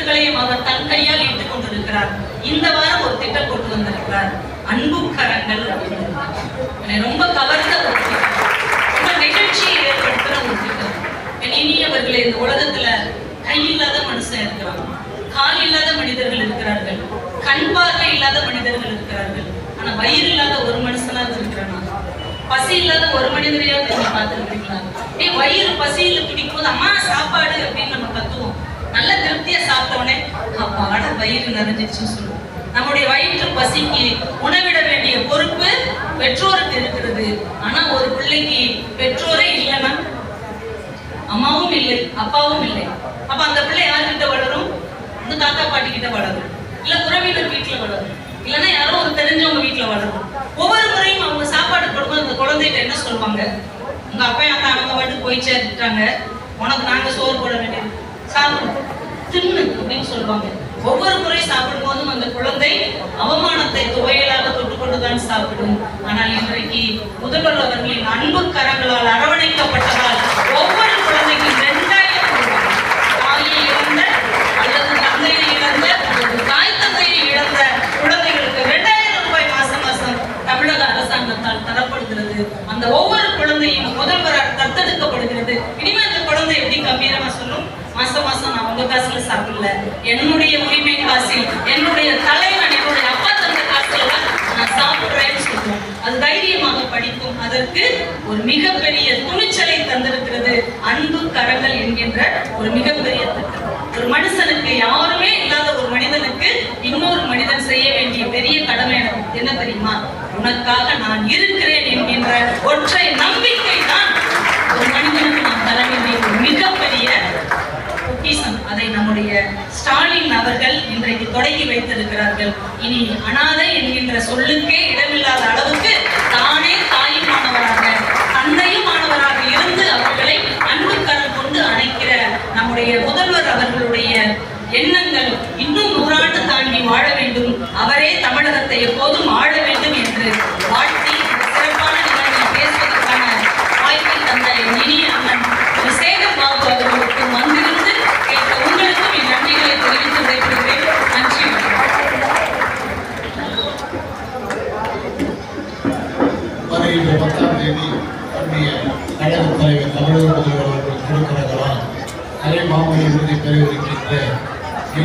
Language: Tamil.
எழுத்துக்களையும் அவர் தன் கையால் இட்டுக் கொண்டிருக்கிறார். இந்த வாரம் ஒரு திட்டம் கொண்டு வந்திருக்கிறார், அன்பு கரங்கள் அப்படின்னு. ரொம்ப கவர்ந்த ஒரு திட்டம், ரொம்ப நிகழ்ச்சியை ஏற்படுத்துற ஒரு திட்டம். இனியவர்களே, இந்த உலகத்துல கை இல்லாத மனுஷன் இருக்கிறான், கால் இல்லாத மனிதர்கள் இருக்கிறார்கள், கண் பார்வை இல்லாத மனிதர்கள் இருக்கிறார்கள். ஆனா வயிறு இல்லாத ஒரு மனுஷனாவது இருக்கிறானா? பசி இல்லாத ஒரு மனிதரையாவது நீங்க பார்த்துருக்கீங்களா? வயிறு பசியில துடிக்கும் போது அம்மா சாப்பாடு அப்படின்னு நம்ம கத்துவோம். நல்ல திருப்தியா சாப்பிட்டோடனே அப்பாட வயிறு நிறைஞ்சிருச்சுன்னு சொல்லுவோம். நம்முடைய வயிற்று பசிக்கு உணவிட வேண்டிய பொறுப்பு பெற்றோருக்கு இருக்கிறது. ஆனா ஒரு பிள்ளைக்கு பெற்றோரே இல்லைன்னா, அம்மாவும் இல்லை அப்பாவும் இல்லை, அப்ப அந்த பிள்ளை யார்கிட்ட வளரும்? இந்த தாத்தா பாட்டி கிட்ட வளரும், இல்ல உறவினர் வீட்டுல வளரும், இல்லைன்னா யாரோ ஒரு தெரிஞ்சவங்க வீட்டுல வளரும். ஒவ்வொரு முறையும் அவங்க சாப்பாடு போடும்போது அந்த குழந்தைகிட்ட என்ன சொல்லுவாங்க? உங்க அப்பா அக்கா அவங்க வாட்டு போய் சேர்த்துட்டாங்க, உனக்கு நாங்க சோறு போட வேண்டியது, சாப்பிடும் தின்னு அப்படின்னு சொல்லுவாங்க. ஒவ்வொரு முறை சாப்பிடும் போதும் அந்த குழந்தை அவமானத்தை துவையலாக தொட்டுக்கொண்டுதான் சாப்பிடும். ஆனால் இன்றைக்கு முதல்வர் அவர்களின் அன்பு கரங்களால் அரவணைக்கப்பட்டதால் ஒவ்வொரு குழந்தைக்கும் 2000 ரூபாய், தாயை இழந்த அல்லது தந்தையை இழந்த அல்லது தாய் தந்தையை இழந்த குழந்தைகளுக்கு 2000 ரூபாய் மாசம் மாசம் தமிழக அரசாங்கத்தால் தரப்படுகிறது. அந்த ஒவ்வொரு குழந்தையும் முதல்வரால் தத்தெடுக்கப்படுகிறது. இனிமே அந்த குழந்தை எப்படி கம்பீரமா சொல்லும்? மாசம் மாசம் நான் உங்க காசுல சாப்பிடல, என்னுடைய உரிமை காசில், என்னுடைய தலைவன் என்னுடைய அப்பா தந்த காசுல நான் சாப்பிடுறேன்னு சொல்லுவோம். அது தைரியமாக படிக்கும். அதற்கு ஒரு மிகப்பெரிய துணிச்சலை தந்திருக்கிறது அன்பு கரங்கள் என்கின்ற ஒரு மிகப்பெரிய திட்டம். ஒரு மனுஷனுக்கு, யாருமே இல்லாத ஒரு மனிதனுக்கு இன்னொரு மனிதன் செய்ய வேண்டிய பெரிய கடமை என்ன தெரியுமா? உனக்காக நான் இருக்கிறேன் என்கின்ற ஒற்றை நம்பிக்கை தான் ஒரு மனிதனுக்கு நாம் தர வேண்டிய ஒரு மிகப்பெரிய பொக்கிஷம். அதை நம்முடைய ஸ்டாலின் அவர்கள் இன்றைக்கு தொடங்கி வைத்திருக்கிறார்கள். இனி அனாதை என்கின்ற சொல்லுக்கே இடமில்லாத அளவுக்கு தானே தாயுமானவராக தந்தையுமானவராக இருந்து அவர்களை அன்பு கரம் கொண்டு அணைக்கிற நம்முடைய முதல்வர் அவர்களுடைய எண்ணங்கள் இன்னும் 100 ஆண்டு தாண்டி வாழ வேண்டும். அவரே தமிழகத்தை எப்போதும் ஆள வேண்டும் என்று